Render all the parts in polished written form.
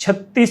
36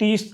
30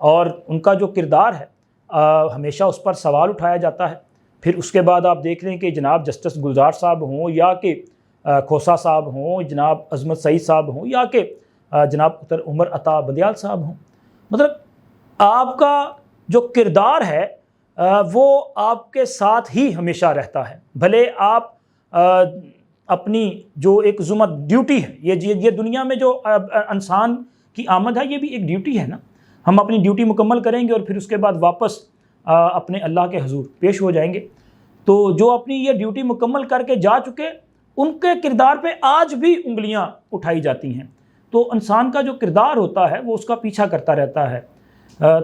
اور ان کا جو کردار ہے ہمیشہ اس پر سوال اٹھایا جاتا ہے۔ پھر اس کے بعد آپ دیکھ لیں کہ جناب جسٹس گلزار صاحب ہوں یا کہ کھوسہ صاحب ہوں، جناب عظمت سعید صاحب ہوں یا کہ جناب عمر عطا بندیال صاحب ہوں، مطلب آپ کا جو کردار ہے وہ آپ کے ساتھ ہی ہمیشہ رہتا ہے۔ بھلے آپ اپنی جو ایک ذمہ ڈیوٹی ہے، یہ دنیا میں جو انسان کی آمد ہے یہ بھی ایک ڈیوٹی ہے نا، ہم اپنی ڈیوٹی مکمل کریں گے اور پھر اس کے بعد واپس اپنے اللہ کے حضور پیش ہو جائیں گے۔ تو جو اپنی یہ ڈیوٹی مکمل کر کے جا چکے ان کے کردار پہ آج بھی انگلیاں اٹھائی جاتی ہیں۔ تو انسان کا جو کردار ہوتا ہے وہ اس کا پیچھا کرتا رہتا ہے۔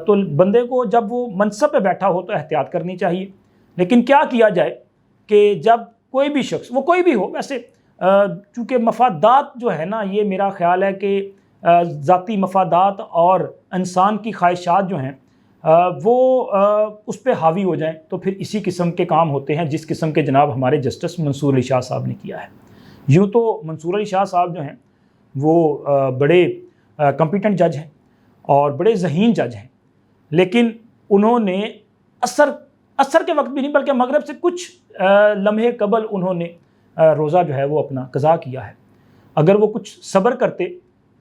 تو بندے کو جب وہ منصب پہ بیٹھا ہو تو احتیاط کرنی چاہیے، لیکن کیا کیا جائے کہ جب کوئی بھی شخص، وہ کوئی بھی ہو، ویسے چونکہ مفادات جو ہے نا، یہ میرا خیال ہے کہ ذاتی مفادات اور انسان کی خواہشات جو ہیں وہ اس پہ حاوی ہو جائیں تو پھر اسی قسم کے کام ہوتے ہیں جس قسم کے جناب ہمارے جسٹس منصور علی شاہ صاحب نے کیا ہے۔ یوں تو منصور علی شاہ صاحب جو ہیں وہ بڑے کمپیٹنٹ جج ہیں اور بڑے ذہین جج ہیں، لیکن انہوں نے عصر کے وقت بھی نہیں بلکہ مغرب سے کچھ لمحے قبل انہوں نے روزہ جو ہے وہ اپنا قضا کیا ہے۔ اگر وہ کچھ صبر کرتے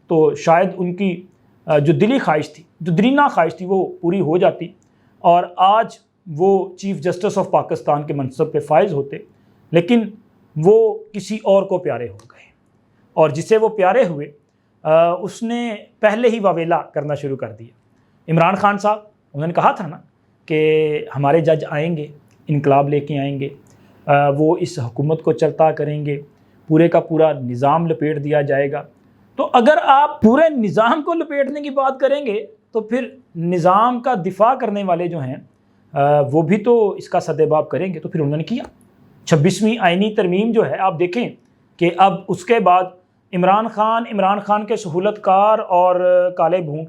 تو شاید ان کی جو دلی خواہش تھی، جو دلینہ خواہش تھی، وہ پوری ہو جاتی اور آج وہ چیف جسٹس آف پاکستان کے منصب پہ فائز ہوتے، لیکن وہ کسی اور کو پیارے ہو گئے، اور جسے وہ پیارے ہوئے اس نے پہلے ہی واویلا کرنا شروع کر دیا۔ عمران خان صاحب، انہوں نے کہا تھا نا کہ ہمارے جج آئیں گے، انقلاب لے کے آئیں گے، وہ اس حکومت کو چلتا کریں گے، پورے کا پورا نظام لپیٹ دیا جائے گا۔ تو اگر آپ پورے نظام کو لپیٹنے کی بات کریں گے تو پھر نظام کا دفاع کرنے والے جو ہیں وہ بھی تو اس کا سدباب کریں گے۔ تو پھر انہوں نے کیا 26ویں آئینی ترمیم جو ہے، آپ دیکھیں کہ اب اس کے بعد عمران خان کے سہولت کار اور کالے بھونگ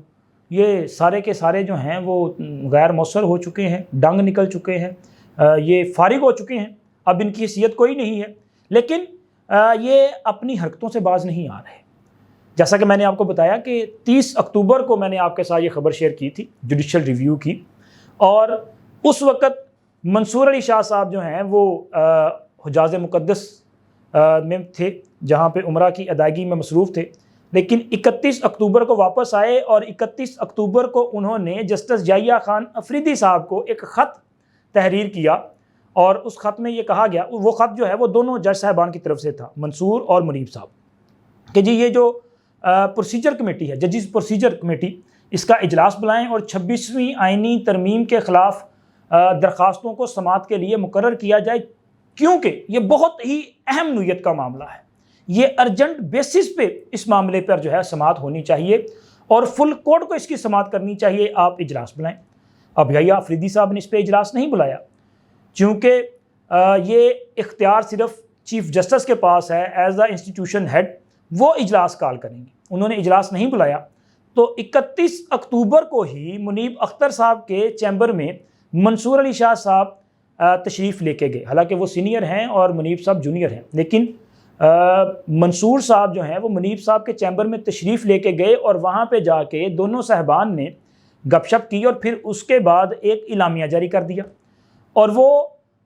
یہ سارے کے سارے جو ہیں وہ غیر مؤثر ہو چکے ہیں، ڈنگ نکل چکے ہیں، یہ فارغ ہو چکے ہیں، اب ان کی حیثیت کوئی نہیں ہے، لیکن یہ اپنی حرکتوں سے باز نہیں آ رہے۔ جیسا کہ میں نے آپ کو بتایا کہ 30 اکتوبر کو میں نے آپ کے ساتھ یہ خبر شیئر کی تھی جوڈیشل ریویو کی، اور اس وقت منصور علی شاہ صاحب جو ہیں وہ حجاز مقدس میں تھے جہاں پہ عمرہ کی ادائیگی میں مصروف تھے، لیکن 31 اکتوبر کو واپس آئے اور 31 اکتوبر کو انہوں نے جسٹس یحییٰ خان افریدی صاحب کو ایک خط تحریر کیا، اور اس خط میں یہ کہا گیا، وہ خط جو ہے وہ دونوں جج صاحبان کی طرف سے تھا، منصور اور منیب صاحب، کہ جی یہ جو پروسیجر کمیٹی ہے، ججز پروسیجر کمیٹی، اس کا اجلاس بلائیں اور 26ویں آئینی ترمیم کے خلاف درخواستوں کو سماعت کے لیے مقرر کیا جائے، کیونکہ یہ بہت ہی اہم نوعیت کا معاملہ ہے، یہ ارجنٹ بیسس پہ اس معاملے پر جو ہے سماعت ہونی چاہیے اور فل کورٹ کو اس کی سماعت کرنی چاہیے، آپ اجلاس بلائیں۔ اب یحییٰ افریدی صاحب نے اس پہ اجلاس نہیں بلایا، چونکہ یہ اختیار صرف چیف جسٹس کے پاس ہے ایز اے انسٹیٹیوشن ہیڈ، وہ اجلاس کال کریں گے، انہوں نے اجلاس نہیں بلایا۔ تو 31 اکتوبر کو ہی منیب اختر صاحب کے چیمبر میں منصور علی شاہ صاحب تشریف لے کے گئے، حالانکہ وہ سینئر ہیں اور منیب صاحب جونیئر ہیں، لیکن منصور صاحب جو ہیں وہ منیب صاحب کے چیمبر میں تشریف لے کے گئے اور وہاں پہ جا کے دونوں صاحبان نے گپ شپ کی اور پھر اس کے بعد ایک اعلامیہ جاری کر دیا، اور وہ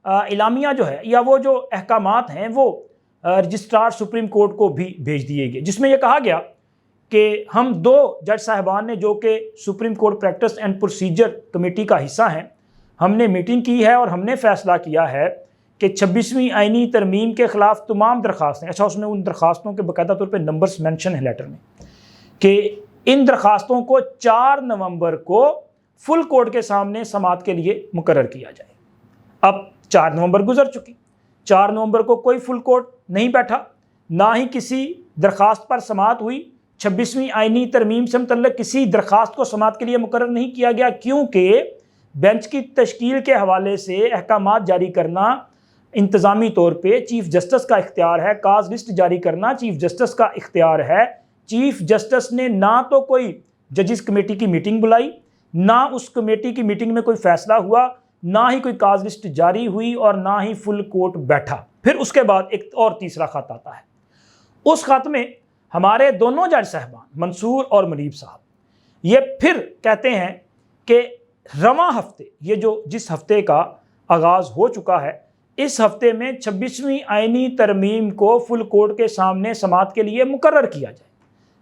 اعلامیہ جو ہے یا وہ جو احکامات ہیں وہ رجسٹرار سپریم کورٹ کو بھی بھیج دیے گئے، جس میں یہ کہا گیا کہ ہم دو جج صاحبان نے جو کہ supreme court practice and procedure committee کا حصہ ہیں، ہم نے میٹنگ کی ہے اور ہم نے فیصلہ کیا ہے کہ 26ویں آئینی ترمیم کے خلاف تمام درخواستیں، اچھا اس میں ان درخواستوں کے باقاعدہ طور پہ نمبرز مینشن ہے لیٹر میں، کہ ان درخواستوں کو 4 نومبر کو فل کورٹ کے سامنے سماعت کے لیے مقرر کیا جائے۔ اب 4 نومبر گزر چکی، 4 نومبر کو کوئی فل کورٹ نہیں بیٹھا، نہ ہی کسی درخواست پر سماعت ہوئی، 26ویں آئینی ترمیم سے متعلق کسی درخواست کو سماعت کے لیے مقرر نہیں کیا گیا، کیونکہ بینچ کی تشکیل کے حوالے سے احکامات جاری کرنا انتظامی طور پہ چیف جسٹس کا اختیار ہے، کاز لسٹ جاری کرنا چیف جسٹس کا اختیار ہے۔ چیف جسٹس نے نہ تو کوئی ججز کمیٹی کی میٹنگ بلائی، نہ اس کمیٹی کی میٹنگ میں کوئی فیصلہ ہوا، نہ ہی کوئی کاز لسٹ جاری ہوئی، اور نہ ہی فل کورٹ بیٹھا۔ پھر اس کے بعد ایک اور تیسرا خط آتا ہے، اس خط میں ہمارے دونوں جج صاحبان منصور اور منیب صاحب یہ پھر کہتے ہیں کہ رواں ہفتے یہ جس ہفتے کا آغاز ہو چکا ہے، اس ہفتے میں 26ویں آئینی ترمیم کو فل کورٹ کے سامنے سماعت کے لیے مقرر کیا جائے۔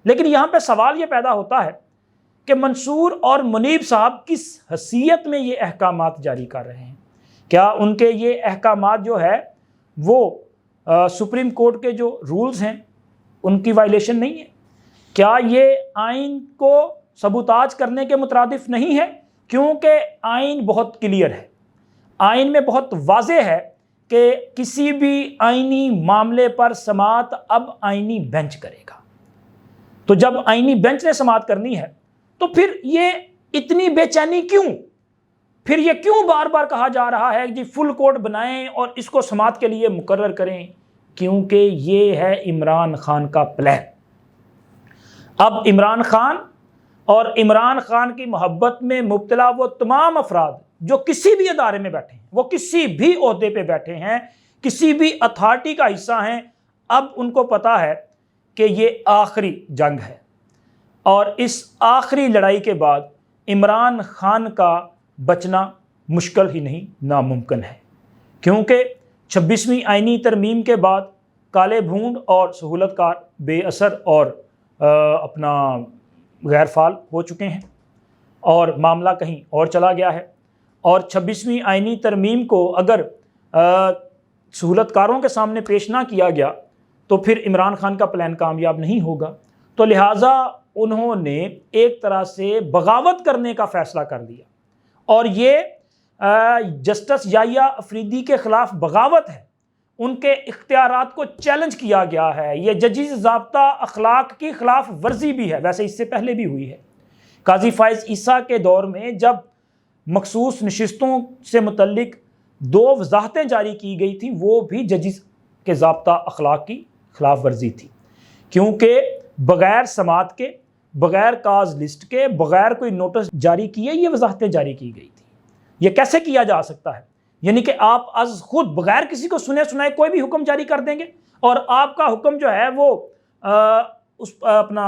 لیکن یہاں پہ سوال یہ پیدا ہوتا ہے کہ منصور اور منیب صاحب کس حیثیت میں یہ احکامات جاری کر رہے ہیں؟ کیا ان کے یہ احکامات جو ہے وہ سپریم کورٹ کے جو رولز ہیں ان کی وائلیشن نہیں ہے؟ کیا یہ آئین کو سبوتاج کرنے کے مترادف نہیں ہے؟ کیونکہ آئین بہت کلیئر ہے، آئین میں بہت واضح ہے کہ کسی بھی آئینی معاملے پر سماعت اب آئینی بینچ کرے گا۔ تو جب آئینی بینچ نے سماعت کرنی ہے تو پھر یہ اتنی بے چینی کیوں؟ پھر یہ کیوں بار بار کہا جا رہا ہے کہ فل کورٹ بنائیں اور اس کو سماعت کے لیے مقرر کریں؟ کیونکہ یہ ہے عمران خان کا پلان۔ اب عمران خان اور عمران خان کی محبت میں مبتلا وہ تمام افراد جو کسی بھی ادارے میں بیٹھے ہیں، وہ کسی بھی عہدے پہ بیٹھے ہیں، کسی بھی اتھارٹی کا حصہ ہیں، اب ان کو پتہ ہے کہ یہ آخری جنگ ہے، اور اس آخری لڑائی کے بعد عمران خان کا بچنا مشکل ہی نہیں ناممکن ہے، کیونکہ 26ویں آئینی ترمیم کے بعد کالے بھونڈ اور سہولت کار بے اثر اور اپنا غیر فعال ہو چکے ہیں اور معاملہ کہیں اور چلا گیا ہے، اور 26ویں آئینی ترمیم کو اگر سہولت کاروں کے سامنے پیش نہ کیا گیا تو پھر عمران خان کا پلان کامیاب نہیں ہوگا۔ تو لہٰذا انہوں نے ایک طرح سے بغاوت کرنے کا فیصلہ کر لیا، اور یہ جسٹس یحییٰ افریدی کے خلاف بغاوت ہے، ان کے اختیارات کو چیلنج کیا گیا ہے، یہ ججز ضابطہ اخلاق کی خلاف ورزی بھی ہے، ویسے اس سے پہلے بھی ہوئی ہے۔ قاضی فائز عیسیٰ کے دور میں جب مخصوص نشستوں سے متعلق 2 وضاحتیں جاری کی گئی تھیں، وہ بھی ججز کے ضابطہ اخلاق کی خلاف ورزی تھی، کیونکہ بغیر سماعت کے، بغیر کاز لسٹ کے، بغیر کوئی نوٹس جاری کیے یہ وضاحتیں جاری کی گئی تھیں۔ یہ کیسے کیا جا سکتا ہے؟ یعنی کہ آپ از خود بغیر کسی کو سنے سنائے کوئی بھی حکم جاری کر دیں گے اور آپ کا حکم جو ہے وہ اپنا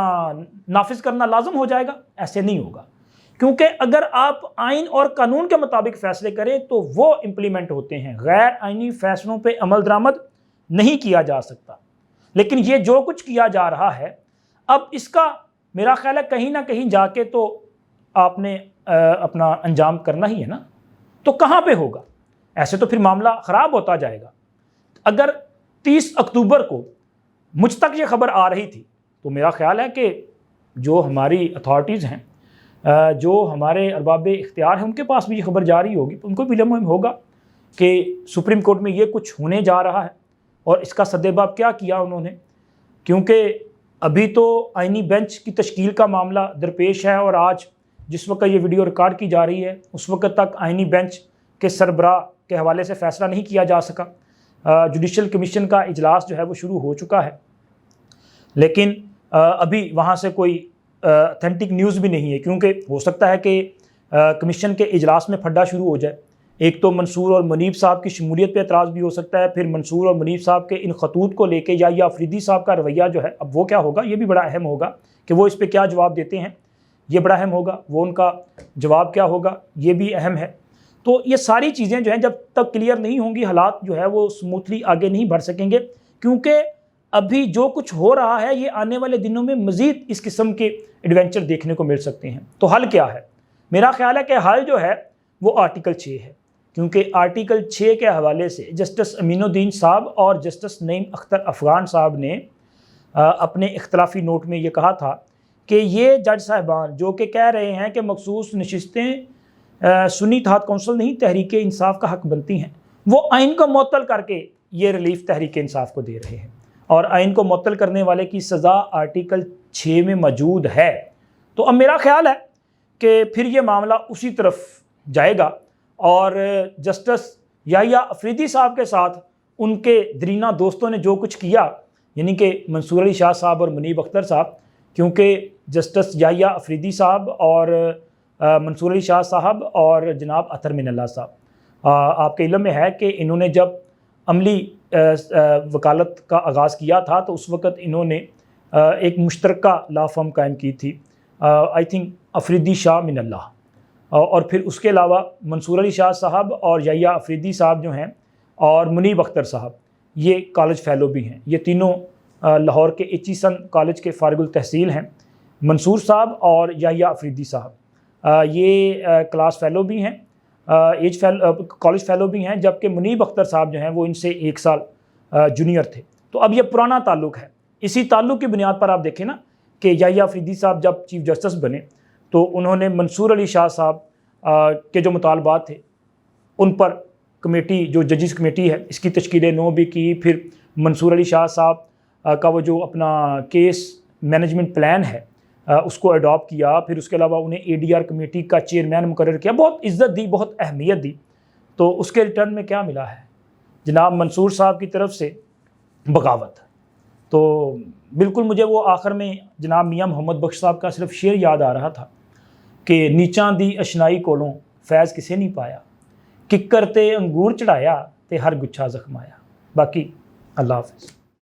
نافذ کرنا لازم ہو جائے گا؟ ایسے نہیں ہوگا، کیونکہ اگر آپ آئین اور قانون کے مطابق فیصلے کریں تو وہ امپلیمنٹ ہوتے ہیں، غیر آئینی فیصلوں پہ عمل درآمد نہیں کیا جا سکتا۔ لیکن یہ جو کچھ کیا جا رہا ہے، اب اس کا میرا خیال ہے کہیں نہ کہیں جا کے تو آپ نے اپنا انجام کرنا ہی ہے نا، تو کہاں پہ ہوگا؟ ایسے تو پھر معاملہ خراب ہوتا جائے گا۔ اگر 30 اکتوبر کو مجھ تک یہ خبر آ رہی تھی تو میرا خیال ہے کہ جو ہماری اتھارٹیز ہیں، جو ہمارے ارباب اختیار ہیں، ان کے پاس بھی یہ خبر جاری ہوگی، ان کو بھی علم ہوگا کہ سپریم کورٹ میں یہ کچھ ہونے جا رہا ہے اور اس کا سدباب کیا کیا انہوں نے، کیونکہ ابھی تو آئینی بینچ کی تشکیل کا معاملہ درپیش ہے، اور آج جس وقت یہ ویڈیو ریکارڈ کی جا رہی ہے اس وقت تک آئینی بینچ کے سربراہ کے حوالے سے فیصلہ نہیں کیا جا سکا۔ جوڈیشل کمیشن کا اجلاس جو ہے وہ شروع ہو چکا ہے، لیکن ابھی وہاں سے کوئی اتھینٹک نیوز بھی نہیں ہے، کیونکہ ہو سکتا ہے کہ کمیشن کے اجلاس میں پھڈا شروع ہو جائے۔ ایک تو منصور اور منیب صاحب کی شمولیت پہ اعتراض بھی ہو سکتا ہے، پھر منصور اور منیب صاحب کے ان خطوط کو لے کے یحییٰ افریدی صاحب کا رویہ جو ہے اب وہ کیا ہوگا، یہ بھی بڑا اہم ہوگا کہ وہ اس پہ کیا جواب دیتے ہیں، یہ بڑا اہم ہوگا، وہ ان کا جواب کیا ہوگا یہ بھی اہم ہے۔ تو یہ ساری چیزیں جو ہیں جب تک کلیئر نہیں ہوں گی، حالات جو ہے وہ سموتھلی آگے نہیں بڑھ سکیں گے، کیونکہ ابھی جو کچھ ہو رہا ہے یہ آنے والے دنوں میں مزید اس قسم کے ایڈونچر دیکھنے کو مل سکتے ہیں۔ تو حل کیا ہے؟ میرا خیال ہے کہ حل جو ہے وہ آرٹیکل 6 ہے، کیونکہ آرٹیکل 6 کے حوالے سے جسٹس امین الدین صاحب اور جسٹس نعیم اختر افغان صاحب نے اپنے اختلافی نوٹ میں یہ کہا تھا کہ یہ جج صاحبان جو کہ کہہ رہے ہیں کہ مخصوص نشستیں سنی اتحاد کونسل نہیں تحریک انصاف کا حق بنتی ہیں، وہ آئین کو معطل کر کے یہ ریلیف تحریک انصاف کو دے رہے ہیں، اور آئین کو معطل کرنے والے کی سزا آرٹیکل 6 میں موجود ہے۔ تو اب میرا خیال ہے کہ پھر یہ معاملہ اسی طرف جائے گا، اور جسٹس یحییٰ افریدی صاحب کے ساتھ ان کے درینہ دوستوں نے جو کچھ کیا، یعنی کہ منصور علی شاہ صاحب اور منیب اختر صاحب، کیونکہ جسٹس یحییٰ افریدی صاحب اور منصور علی شاہ صاحب اور جناب اطہر من اللہ صاحب، آپ کے علم میں ہے کہ انہوں نے جب عملی وکالت کا آغاز کیا تھا تو اس وقت انہوں نے ایک مشترکہ لا فرم قائم کی تھی، آئی تھنک افریدی شاہ من اللہ، اور پھر اس کے علاوہ منصور علی شاہ صاحب اور یحییٰ افریدی صاحب جو ہیں اور منیب اختر صاحب یہ کالج فیلو بھی ہیں. یہ تینوں لاہور کے ایچیسن کالج کے فارغ التحصیل ہیں. منصور صاحب اور یحییٰ افریدی صاحب یہ کلاس فیلو بھی ہیں, کالج فیلو بھی ہیں, جبکہ منیب اختر صاحب جو ہیں وہ ان سے 1 سال جونیئر تھے. تو اب یہ پرانا تعلق ہے. اسی تعلق کی بنیاد پر آپ دیکھیں نا کہ یحییٰ افریدی صاحب جب چیف جسٹس بنے تو انہوں نے منصور علی شاہ صاحب کے جو مطالبات تھے ان پر کمیٹی, جو ججز کمیٹی ہے, اس کی تشکیل نو بھی کی. پھر منصور علی شاہ صاحب کا وہ جو اپنا کیس مینجمنٹ پلان ہے اس کو اڈاپٹ کیا. پھر اس کے علاوہ انہیں ADR کمیٹی کا چیئرمین مقرر کیا. بہت عزت دی, بہت اہمیت دی. تو اس کے ریٹرن میں کیا ملا ہے جناب؟ منصور صاحب کی طرف سے بغاوت. تو بالکل مجھے وہ آخر میں جناب میاں محمد بخش صاحب کا صرف شعر یاد آ رہا تھا کہ نیچاں دی اشنائی کولوں فیض کسے نہیں پایا, ککر تے انگور چڑھایا تے ہر گچھا زخمایا. باقی اللہ حافظ.